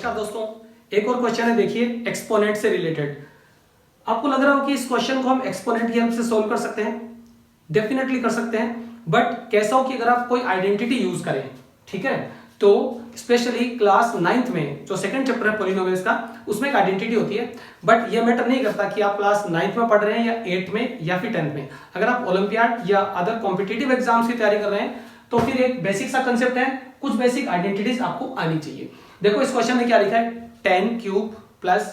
नमस्कार दोस्तों, एक और क्वेश्चन है। देखिए एक्सपोनेंट से रिलेटेड। आपको लग रहा हो कि इस क्वेश्चन को हम एक्सपोनेंट की हेल्प से सोल्व कर सकते हैं। डेफिनेटली कर सकते हैं, बट कैसा हो कि अगर आप कोई आइडेंटिटी यूज करें, ठीक है, तो स्पेशली क्लास 9th में जो सेकंड चैप्टर है पॉलिनोमियल्स का, उसमें एक आइडेंटिटी होती है। बट ये मैटर नहीं करता कि आप क्लास 9th में पढ़ रहे हैं या 8th में या फिर 10th में। अगर आप ओलंपियाड या अदर कॉम्पिटिटिव एग्जाम्स की तैयारी कर रहे हैं तो फिर एक बेसिक सा कंसेप्ट है, कुछ बेसिक आइडेंटिटीज आपको आनी चाहिए। देखो इस क्वेश्चन में क्या लिखा है, 10 cube plus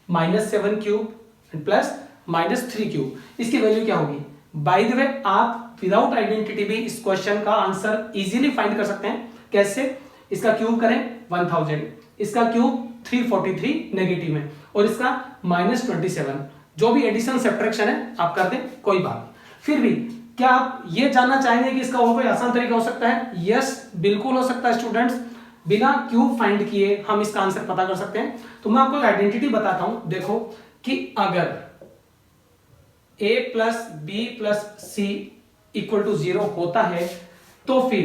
-7 cube plus -3 cube, इसकी वैल्यू क्या होगी। बाय द वे आप विदाउट आइडेंटिटी भी इस क्वेश्चन का आंसर इजीली फाइंड कर सकते हैं। कैसे? इसका क्यूब करें 1000, इसका क्यूब 343 नेगेटिव में, और इसका -27, जो भी एडिशन सब्ट्रैक्शन है आप कर दें, कोई बात नहीं। फिर भी क्या आप ये जानना चाहेंगे कि इसका और कोई आसान तरीका हो सकता है? यस, बिल्कुल हो सकता है स्टूडेंट्स। बिना क्यूब फाइंड किए हम इसका आंसर पता कर सकते हैं। तो मैं आपको आइडेंटिटी बताता हूं। देखो कि अगर a plus b plus c equal to 0 होता है तो फिर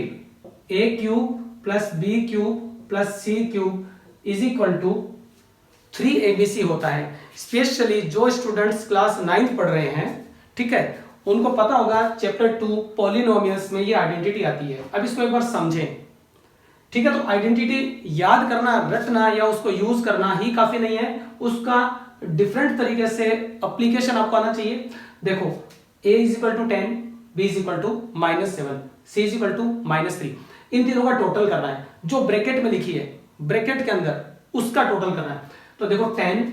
a cube plus b cube plus c cube is equal to 3abc होता है। स्पेशली जो स्टूडेंट्स क्लास 9th पढ़ रहे हैं, ठीक है, उनको पता होगा चैप्टर 2 पॉलिनोमियल्स में ये आइडेंटिटी आती है। अब इसको एक बार समझें, ठीक है। तो आइडेंटिटी याद करना, रटना या उसको यूज करना ही काफी नहीं है, उसका डिफरेंट तरीके से एप्लीकेशन आपको आना चाहिए। देखो a is equal to 10, b is equal to -7, c is equal to -3, इन तीनों का टोटल करना है। जो ब्रैकेट में लिखी है, ब्रैकेट के अंदर उसका टोटल करना है। तो देखो 10,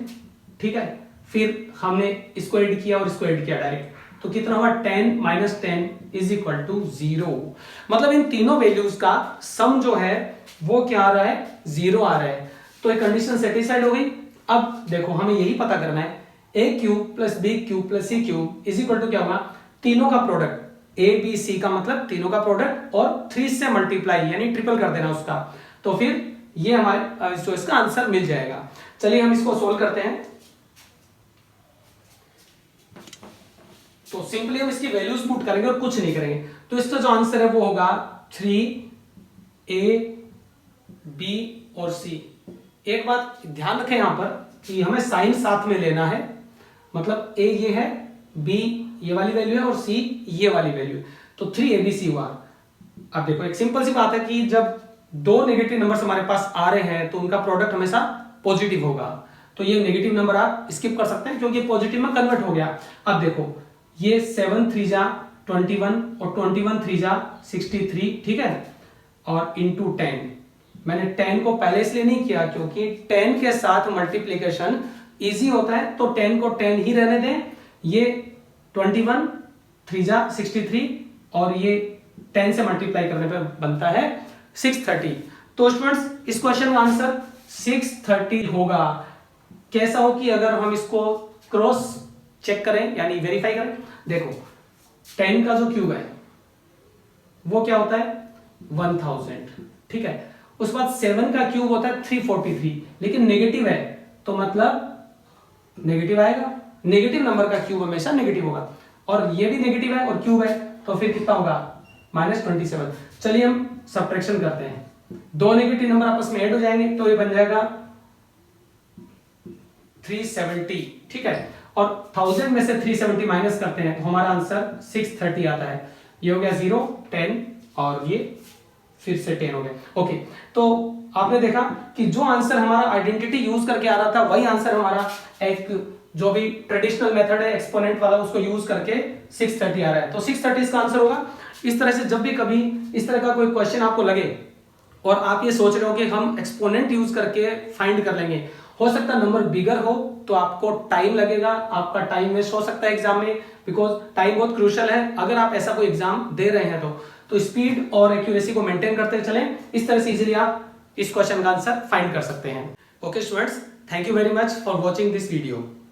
ठीक है, फिर हमने इसको ऐड किया और इसको ऐड किया डायरेक्ट, तो कितना हुआ 10 - 10 इज इक्वल टू 0। मतलब इन तीनों वैल्यूज का सम जो है वो क्या आ रहा है, 0 आ रहा है। तो एक कंडीशन सेटिस्फाइड हो गई। अब देखो हमें यही पता करना है, a cube plus b cube plus c cube is equal to क्या होगा, तीनों का प्रोडक्ट, a b c का मतलब तीनों का प्रोडक्ट, और 3 से मल्टीप्लाई यानी ट्रिपल कर देना उसका, तो फिर ये हमारे जो इसका आंसर मिल जाएगा। चलिए हम इसको सोल्व करते हैं। तो सिंपली हम इसकी वैल्यूज पुट करेंगे और कुछ नहीं करेंगे। तो इसका जो आंसर है वो होगा 3a b और c। एक बात ध्यान रखें यहां पर कि हमें साइन साथ में लेना है, मतलब a ये है, b ये वाली वैल्यू है और c ये वाली वैल्यू है, तो 3abc हुआ। अब देखो एक सिंपल सी बात है कि जब दो नेगेटिव नंबर्स हमारे पास आ रहे हैं तो उनका प्रोडक्ट हमेशा पॉजिटिव होगा। तो ये नेगेटिव नंबर आप स्किप कर सकते हैं क्योंकि पॉजिटिव में कन्वर्ट हो गया। अब देखो ये 7 3 जा 21 और 21 3 जा 63, ठीक है, और इंटू 10। मैंने 10 को पहले इसलिए नहीं किया क्योंकि 10 के साथ मल्टीप्लीकेशन इजी होता है, तो 10 को 10 ही रहने दें। ये 21 3 जा 63 और ये 10 से मल्टीप्लाई करने पे बनता है 630। तो स्टूडेंट्स इस क्वेश्चन का आंसर 630 होगा। कैसा हो कि अगर हम इसको क्रॉस चेक करें यानी वेरीफाई करें। देखो 10 का जो क्यूब है वो क्या होता है 1000, ठीक है। उस बाद 7 का क्यूब होता है 343, लेकिन नेगेटिव है तो मतलब नेगेटिव आएगा। नेगेटिव नंबर का क्यूब हमेशा नेगेटिव होगा, और ये भी नेगेटिव है और क्यूब है, तो फिर कितना होगा -27। चलिए हम सब्ट्रैक्शन करते हैं। दो नेगेटिव नंबर आपस में ऐड हो जाएंगे तो ये बन जाएगा 370, ठीक है, और 1000 में से 370 माइनस करते हैं तो हमारा आंसर 630 आता है। ये हो गया 0 10 और ये फिर से 10 हो गया। ओके, तो आपने देखा कि जो आंसर हमारा आइडेंटिटी यूज करके आ रहा था वही आंसर हमारा एक जो भी ट्रेडिशनल मेथड है एक्सपोनेंट वाला उसको यूज करके 630 आ रहा है। तो 630 इसका आंसर होगा। इस तरह से जब भी कभी इस तरह का कोई क्वेश्चन आपको लगे और आप ये सोच रहे हो कि हम एक्सपोनेंट यूज करके फाइंड कर लेंगे, हो सकता है नंबर बिगर हो तो आपको टाइम लगेगा, आपका टाइम वेस्ट हो सकता है एग्जाम में, बिकॉज टाइम बहुत क्रूशियल है। अगर आप ऐसा कोई एग्जाम दे रहे हैं तो स्पीड और एक्यूरेसी को मेंटेन करते चलें। इस तरह से इजीली आप इस क्वेश्चन का आंसर फाइंड कर सकते हैं। Okay students, thank you very much for watching this video.